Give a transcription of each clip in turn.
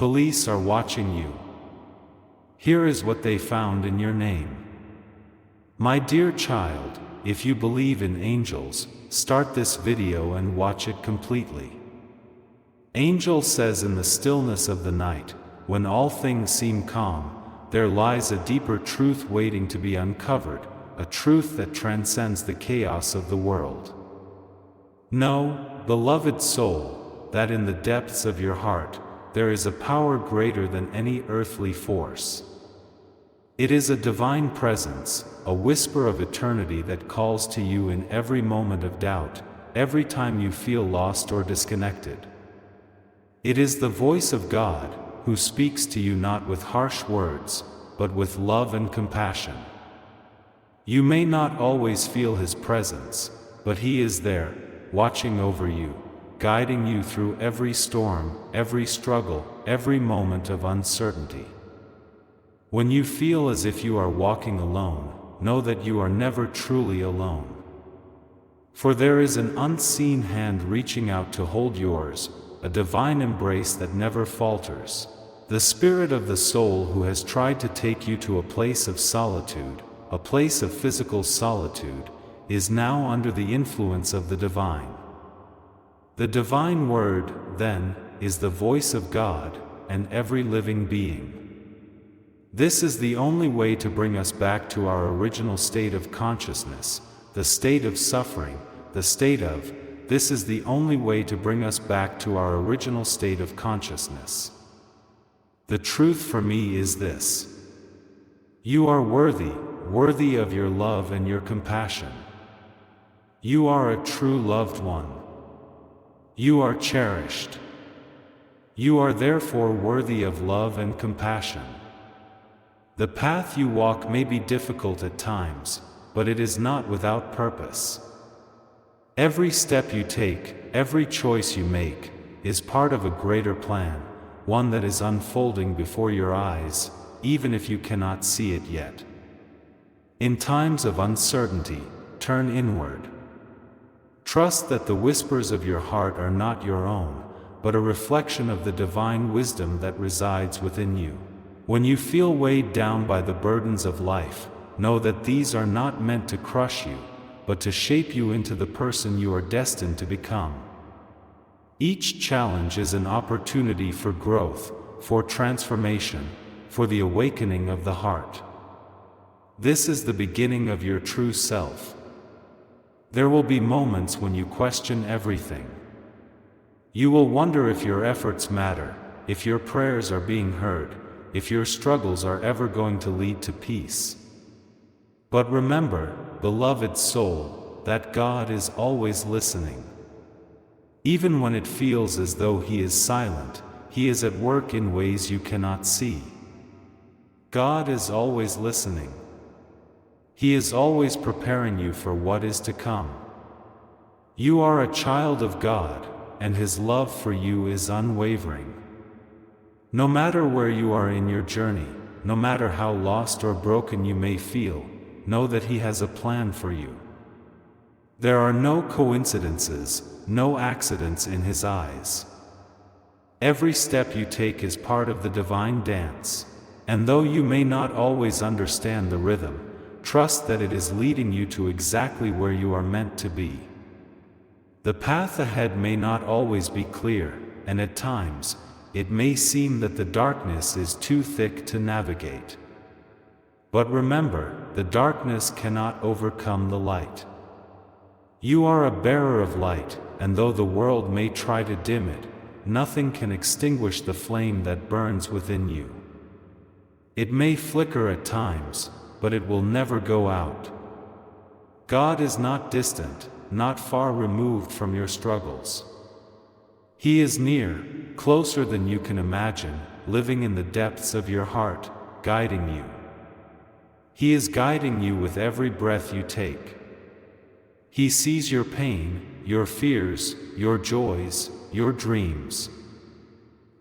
Police are watching you. Here is what they found in your name. My dear child, if you believe in angels, start this video and watch it completely. Angel says, in the stillness of the night, when all things seem calm, there lies a deeper truth waiting to be uncovered, a truth that transcends the chaos of the world. Know, beloved soul, that in the depths of your heart, there is a power greater than any earthly force. It is a divine presence, a whisper of eternity that calls to you in every moment of doubt, every time you feel lost or disconnected. It is the voice of God, who speaks to you not with harsh words, but with love and compassion. You may not always feel His presence, but He is there, watching over you, guiding you through every storm, every struggle, every moment of uncertainty. When you feel as if you are walking alone, know that you are never truly alone. For there is an unseen hand reaching out to hold yours, a divine embrace that never falters. The spirit of the soul who has tried to take you to a place of solitude, a place of physical solitude, is now under the influence of the divine. The divine word, then, is the voice of God and every living being. This is the only way to bring us back to our original state of consciousness, the state of suffering, the state of, this is the only way to bring us back to our original state of consciousness. The truth for me is this: you are worthy, worthy of your love and your compassion. You are a true loved one. You are cherished. You are therefore worthy of love and compassion. The path you walk may be difficult at times, but it is not without purpose. Every step you take, every choice you make, is part of a greater plan, one that is unfolding before your eyes, even if you cannot see it yet. In times of uncertainty, turn inward. Trust that the whispers of your heart are not your own, but a reflection of the divine wisdom that resides within you. When you feel weighed down by the burdens of life, know that these are not meant to crush you, but to shape you into the person you are destined to become. Each challenge is an opportunity for growth, for transformation, for the awakening of the heart. This is the beginning of your true self. There will be moments when you question everything. You will wonder if your efforts matter, if your prayers are being heard, if your struggles are ever going to lead to peace. But remember, beloved soul, that God is always listening. Even when it feels as though He is silent, He is at work in ways you cannot see. God is always listening. He is always preparing you for what is to come. You are a child of God, and His love for you is unwavering. No matter where you are in your journey, no matter how lost or broken you may feel, know that He has a plan for you. There are no coincidences, no accidents in His eyes. Every step you take is part of the divine dance, and though you may not always understand the rhythm, trust that it is leading you to exactly where you are meant to be. The path ahead may not always be clear, and at times, it may seem that the darkness is too thick to navigate. But remember, the darkness cannot overcome the light. You are a bearer of light, and though the world may try to dim it, nothing can extinguish the flame that burns within you. It may flicker at times, but it will never go out. God is not distant, not far removed from your struggles. He is near, closer than you can imagine, living in the depths of your heart, guiding you. He is guiding you with every breath you take. He sees your pain, your fears, your joys, your dreams.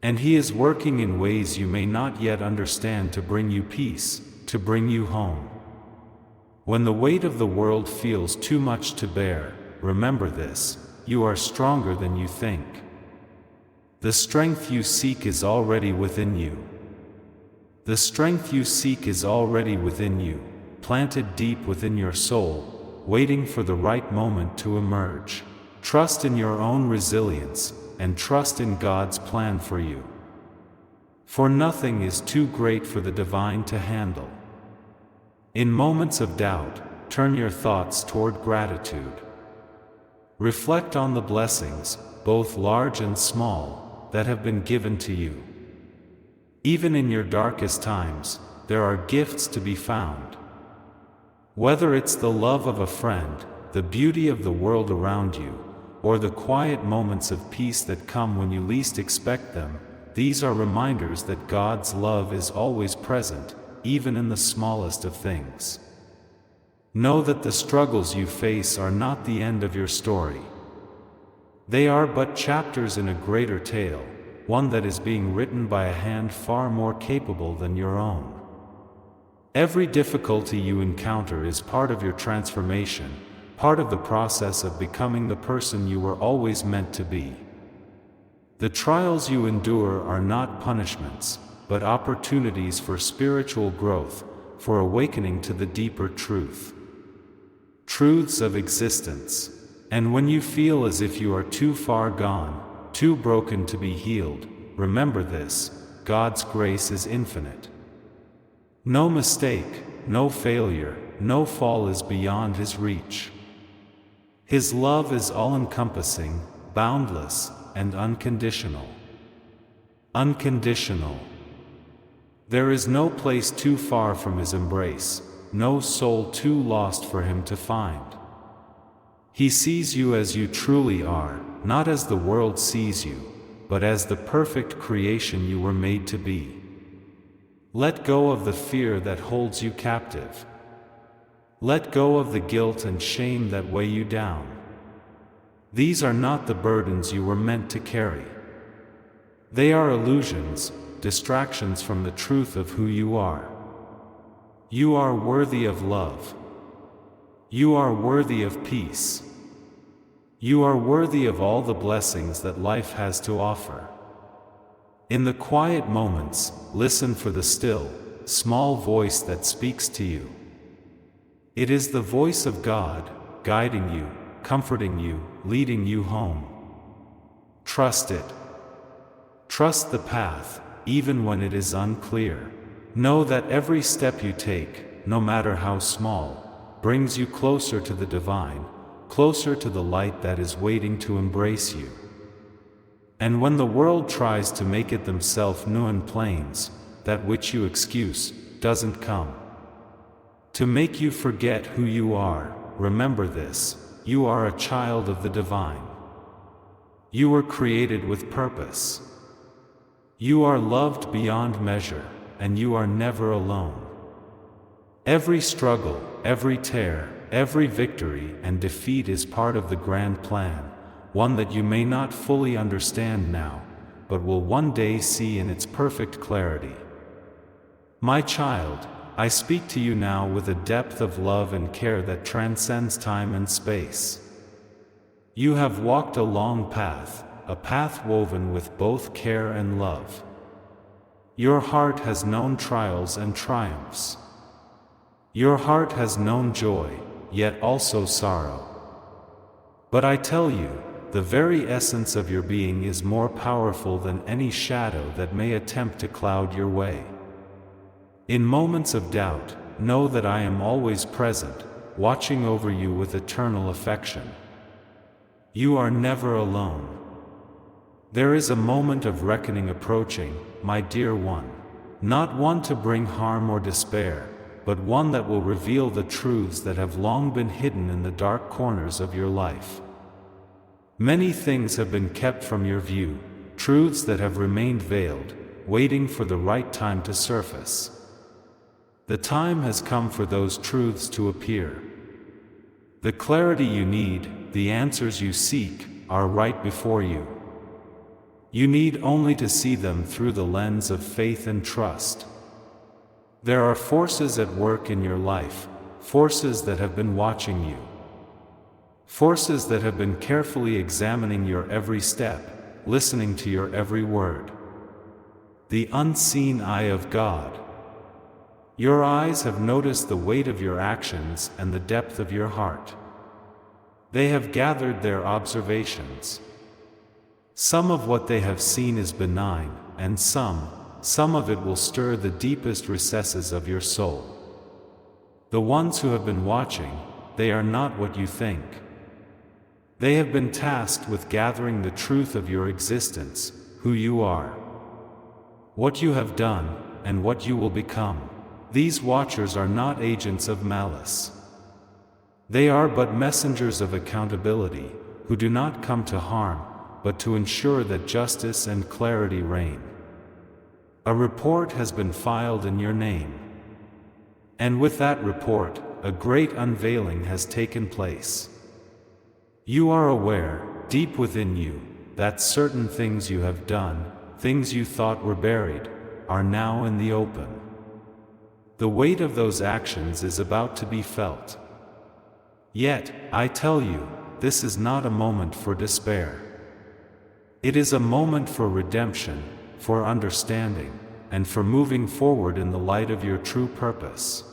And He is working in ways you may not yet understand to bring you peace, to bring you home. When the weight of the world feels too much to bear, remember this: you are stronger than you think. The strength you seek is already within you. The strength you seek is already within you, planted deep within your soul, waiting for the right moment to emerge. Trust in your own resilience, and trust in God's plan for you. For nothing is too great for the divine to handle. In moments of doubt, turn your thoughts toward gratitude. Reflect on the blessings, both large and small, that have been given to you. Even in your darkest times, there are gifts to be found. Whether it's the love of a friend, the beauty of the world around you, or the quiet moments of peace that come when you least expect them, these are reminders that God's love is always present, even in the smallest of things. Know that the struggles you face are not the end of your story. They are but chapters in a greater tale, one that is being written by a hand far more capable than your own. Every difficulty you encounter is part of your transformation, part of the process of becoming the person you were always meant to be. The trials you endure are not punishments, but opportunities for spiritual growth, for awakening to the deeper truths of existence. And when you feel as if you are too far gone, too broken to be healed, remember this: God's grace is infinite. No mistake, no failure, no fall is beyond His reach. His love is all-encompassing, boundless, and unconditional. Unconditional. There is no place too far from His embrace, no soul too lost for Him to find. He sees you as you truly are, not as the world sees you, but as the perfect creation you were made to be. Let go of the fear that holds you captive. Let go of the guilt and shame that weigh you down. These are not the burdens you were meant to carry. They are illusions, distractions from the truth of who you are. You are worthy of love. You are worthy of peace. You are worthy of all the blessings that life has to offer. In the quiet moments, listen for the still, small voice that speaks to you. It is the voice of God, guiding you, comforting you, leading you home. Trust it. Trust the path, even when it is unclear. Know that every step you take, no matter how small, brings you closer to the divine, closer to the light that is waiting to embrace you. And when the world tries to make it themselves new and plains, that which you excuse doesn't come to make you forget who you are, remember this: you are a child of the divine. You were created with purpose. You are loved beyond measure, and you are never alone. Every struggle, every tear, every victory and defeat is part of the grand plan, one that you may not fully understand now, but will one day see in its perfect clarity. My child, I speak to you now with a depth of love and care that transcends time and space. You have walked a long path, a path woven with both care and love. Your heart has known trials and triumphs. Your heart has known joy, yet also sorrow. But I tell you, the very essence of your being is more powerful than any shadow that may attempt to cloud your way. In moments of doubt, know that I am always present, watching over you with eternal affection. You are never alone. There is a moment of reckoning approaching, my dear one. Not one to bring harm or despair, but one that will reveal the truths that have long been hidden in the dark corners of your life. Many things have been kept from your view, truths that have remained veiled, waiting for the right time to surface. The time has come for those truths to appear. The clarity you need, the answers you seek, are right before you. You need only to see them through the lens of faith and trust. There are forces at work in your life, forces that have been watching you. Forces that have been carefully examining your every step, listening to your every word. The unseen eye of God. Your eyes have noticed the weight of your actions and the depth of your heart. They have gathered their observations. Some of what they have seen is benign, and some of it will stir the deepest recesses of your soul. The ones who have been watching, they are not what you think. They have been tasked with gathering the truth of your existence, who you are, what you have done, and what you will become. These watchers are not agents of malice. They are but messengers of accountability, who do not come to harm, but to ensure that justice and clarity reign. A report has been filed in your name. And with that report, a great unveiling has taken place. You are aware, deep within you, that certain things you have done, things you thought were buried, are now in the open. The weight of those actions is about to be felt. Yet, I tell you, this is not a moment for despair. It is a moment for redemption, for understanding, and for moving forward in the light of your true purpose.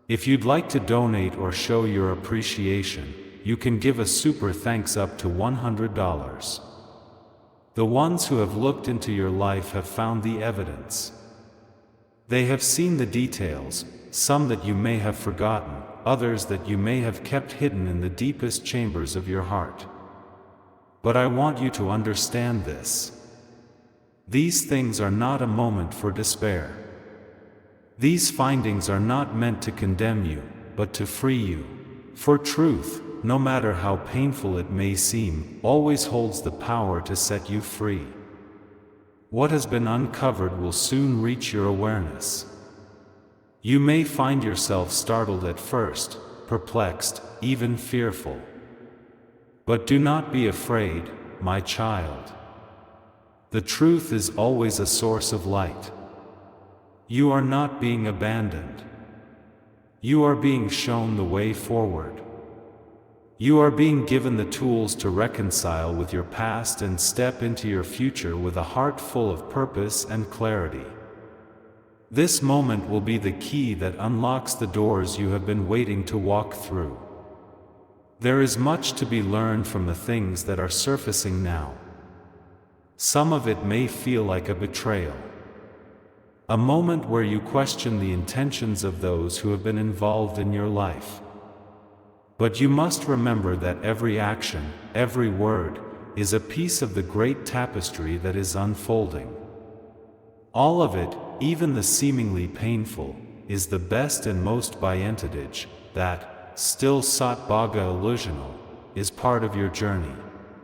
If you'd like to donate or show your appreciation, you can give a super thanks up to $100. The ones who have looked into your life have found the evidence. They have seen the details, some that you may have forgotten, others that you may have kept hidden in the deepest chambers of your heart. But I want you to understand this. These things are not a moment for despair. These findings are not meant to condemn you, but to free you. For truth, no matter how painful it may seem, always holds the power to set you free. What has been uncovered will soon reach your awareness. You may find yourself startled at first, perplexed, even fearful. But do not be afraid, my child. The truth is always a source of light. You are not being abandoned. You are being shown the way forward. You are being given the tools to reconcile with your past and step into your future with a heart full of purpose and clarity. This moment will be the key that unlocks the doors you have been waiting to walk through. There is much to be learned from the things that are surfacing now. Some of it may feel like a betrayal. A moment where you question the intentions of those who have been involved in your life. But you must remember that every action, every word, is a piece of the great tapestry that is unfolding. All of it, even the seemingly painful, is the best and most bientage, that, still sat baga illusional, is part of your journey.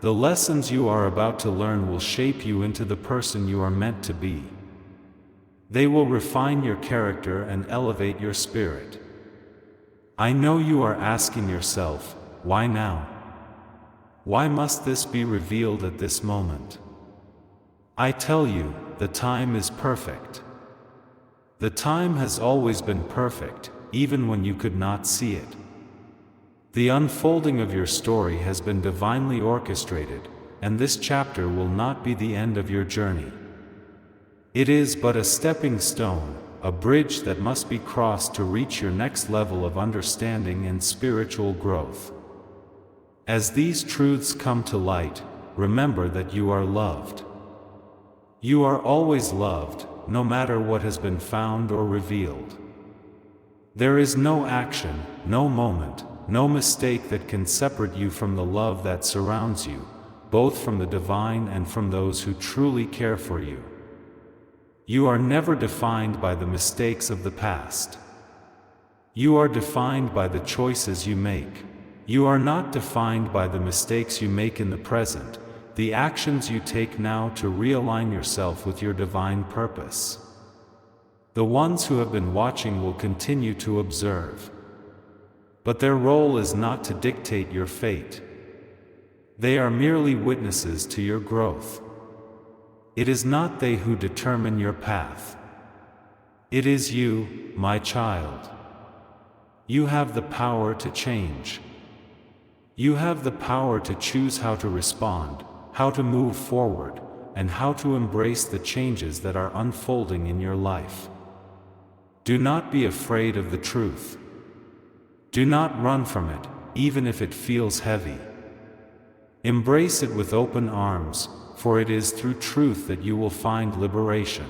The lessons you are about to learn will shape you into the person you are meant to be. They will refine your character and elevate your spirit. I know you are asking yourself, why now? Why must this be revealed at this moment? I tell you, the time is perfect. The time has always been perfect, even when you could not see it. The unfolding of your story has been divinely orchestrated, and this chapter will not be the end of your journey. It is but a stepping stone, a bridge that must be crossed to reach your next level of understanding and spiritual growth. As these truths come to light, remember that you are loved. You are always loved, no matter what has been found or revealed. There is no action, no moment, no mistake that can separate you from the love that surrounds you, both from the divine and from those who truly care for you. You are never defined by the mistakes of the past. You are defined by the choices you make. You are not defined by the mistakes you make in the present, the actions you take now to realign yourself with your divine purpose. The ones who have been watching will continue to observe. But their role is not to dictate your fate. They are merely witnesses to your growth. It is not they who determine your path. It is you, my child. You have the power to change. You have the power to choose how to respond, how to move forward, and how to embrace the changes that are unfolding in your life. Do not be afraid of the truth. Do not run from it, even if it feels heavy. Embrace it with open arms, for it is through truth that you will find liberation.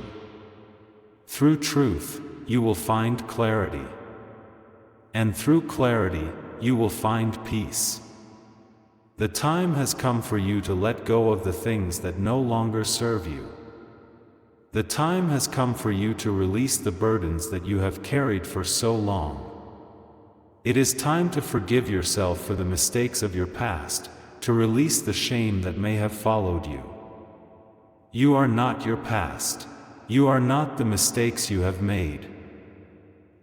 Through truth, you will find clarity. And through clarity, you will find peace. The time has come for you to let go of the things that no longer serve you. The time has come for you to release the burdens that you have carried for so long. It is time to forgive yourself for the mistakes of your past, to release the shame that may have followed you. You are not your past. You are not the mistakes you have made.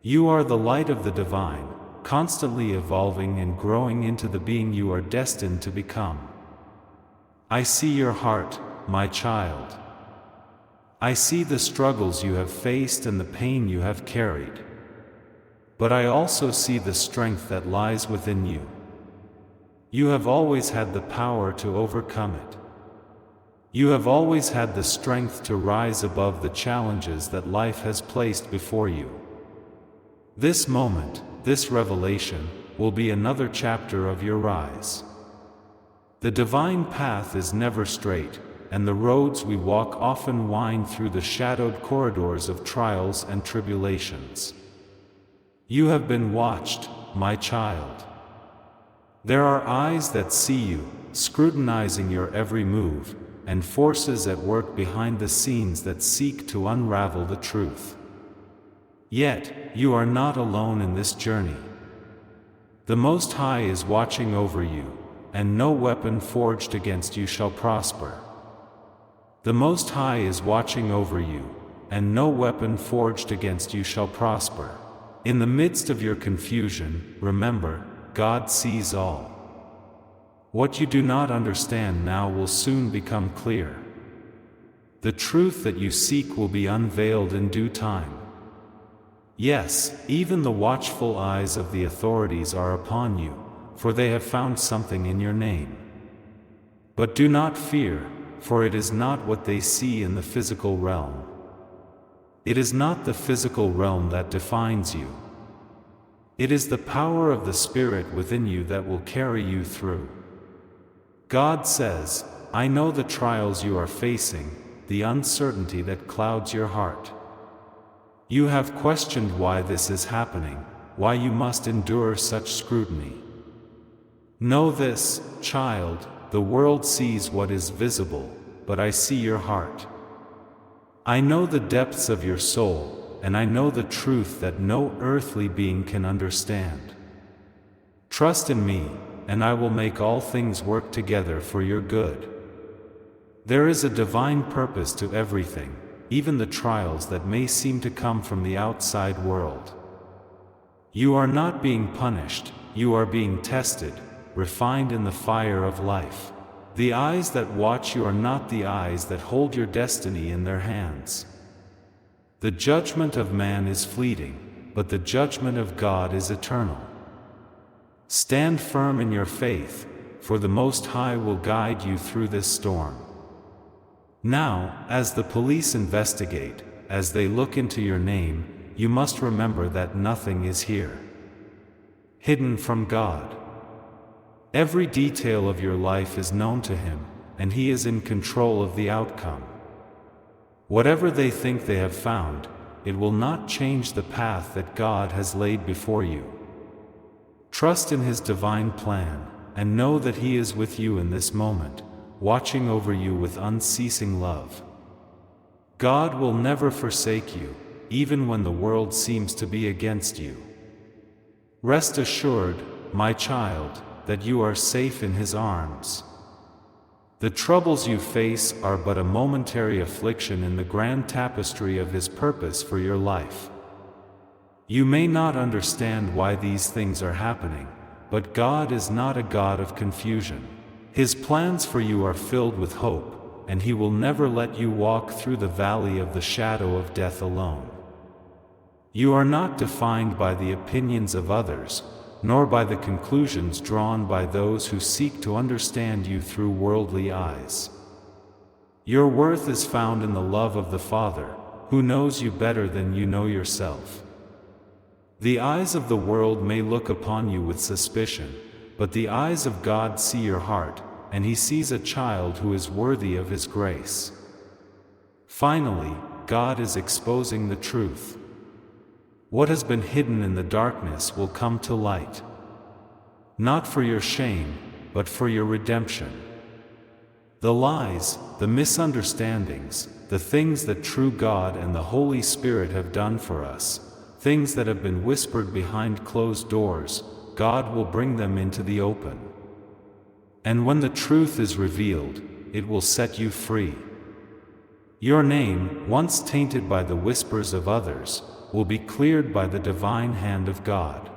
You are the light of the divine, constantly evolving and growing into the being you are destined to become. I see your heart, my child. I see the struggles you have faced and the pain you have carried. But I also see the strength that lies within you. You have always had the power to overcome it. You have always had the strength to rise above the challenges that life has placed before you. This moment, this revelation, will be another chapter of your rise. The divine path is never straight, and the roads we walk often wind through the shadowed corridors of trials and tribulations. You have been watched, my child. There are eyes that see you, scrutinizing your every move, and forces at work behind the scenes that seek to unravel the truth. Yet, you are not alone in this journey. The Most High is watching over you, and no weapon forged against you shall prosper. The Most High is watching over you, and no weapon forged against you shall prosper. In the midst of your confusion, remember, God sees all. What you do not understand now will soon become clear. The truth that you seek will be unveiled in due time. Yes, even the watchful eyes of the authorities are upon you, for they have found something in your name. But do not fear, for it is not what they see in the physical realm. It is not the physical realm that defines you. It is the power of the Spirit within you that will carry you through. God says, I know the trials you are facing, the uncertainty that clouds your heart. You have questioned why this is happening, why you must endure such scrutiny. Know this, child, the world sees what is visible, but I see your heart. I know the depths of your soul, and I know the truth that no earthly being can understand. Trust in me, and I will make all things work together for your good. There is a divine purpose to everything, even the trials that may seem to come from the outside world. You are not being punished, you are being tested, refined in the fire of life. The eyes that watch you are not the eyes that hold your destiny in their hands. The judgment of man is fleeting, but the judgment of God is eternal. Stand firm in your faith, for the Most High will guide you through this storm. Now, as the police investigate, as they look into your name, you must remember that nothing is here hidden from God. Every detail of your life is known to Him, and He is in control of the outcome. Whatever they think they have found, it will not change the path that God has laid before you. Trust in His divine plan, and know that He is with you in this moment, watching over you with unceasing love. God will never forsake you, even when the world seems to be against you. Rest assured, my child, that you are safe in His arms. The troubles you face are but a momentary affliction in the grand tapestry of His purpose for your life. You may not understand why these things are happening, but God is not a God of confusion. His plans for you are filled with hope, and He will never let you walk through the valley of the shadow of death alone. You are not defined by the opinions of others, nor by the conclusions drawn by those who seek to understand you through worldly eyes. Your worth is found in the love of the Father, who knows you better than you know yourself. The eyes of the world may look upon you with suspicion, but the eyes of God see your heart, and He sees a child who is worthy of His grace. Finally, God is exposing the truth. What has been hidden in the darkness will come to light. Not for your shame, but for your redemption. The lies, the misunderstandings, the things that true God and the Holy Spirit have done for us, things that have been whispered behind closed doors, God will bring them into the open. And when the truth is revealed, it will set you free. Your name, once tainted by the whispers of others, will be cleared by the divine hand of God.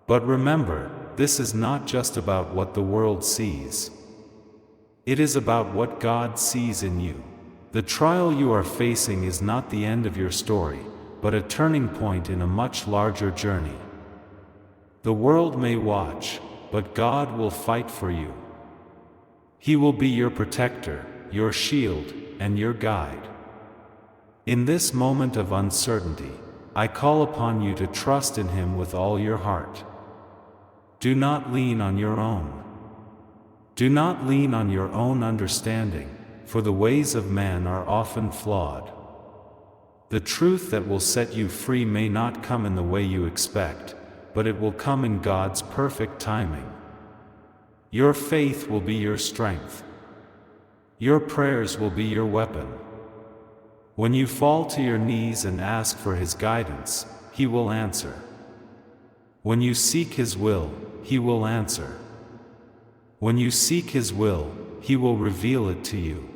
But remember, this is not just about what the world sees. It is about what God sees in you. The trial you are facing is not the end of your story, but a turning point in a much larger journey. The world may watch, but God will fight for you. He will be your protector, your shield, and your guide. In this moment of uncertainty, I call upon you to trust in Him with all your heart. Do not lean on your own. Do not lean on your own understanding, for the ways of man are often flawed. The truth that will set you free may not come in the way you expect, but it will come in God's perfect timing. Your faith will be your strength. Your prayers will be your weapon. When you fall to your knees and ask for His guidance, He will answer. When you seek His will, He will answer. When you seek His will, He will reveal it to you.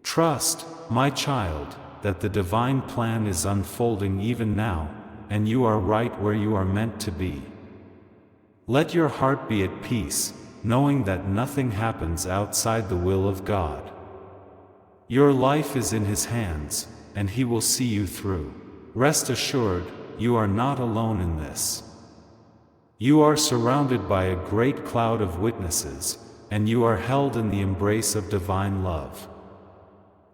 Trust, my child, that the divine plan is unfolding even now, and you are right where you are meant to be. Let your heart be at peace, knowing that nothing happens outside the will of God. Your life is in His hands, and He will see you through. Rest assured, you are not alone in this. You are surrounded by a great cloud of witnesses, and you are held in the embrace of divine love.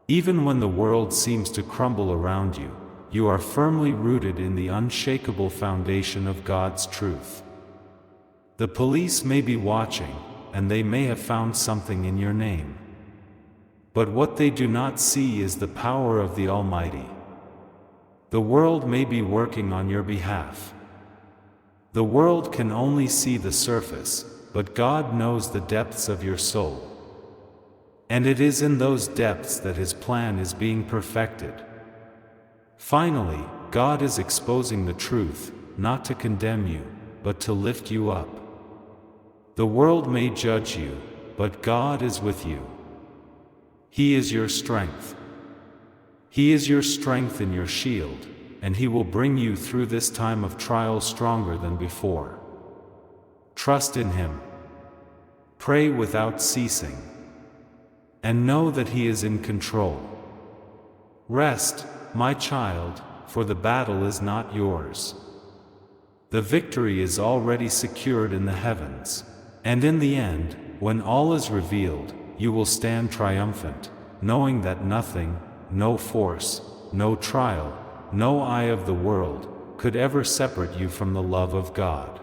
Even when the world seems to crumble around you, you are firmly rooted in the unshakable foundation of God's truth. The police may be watching, and they may have found something in your name. But what they do not see is the power of the Almighty. The world may be working on your behalf. The world can only see the surface, but God knows the depths of your soul. And it is in those depths that His plan is being perfected. Finally, God is exposing the truth, not to condemn you, but to lift you up. The world may judge you, but God is with you. He is your strength. He is your strength and your shield, and He will bring you through this time of trial stronger than before. Trust in Him. Pray without ceasing. And know that He is in control. Rest, my child, for the battle is not yours. The victory is already secured in the heavens. And in the end, when all is revealed, you will stand triumphant, knowing that nothing, no force, no trial, no eye of the world, could ever separate you from the love of God.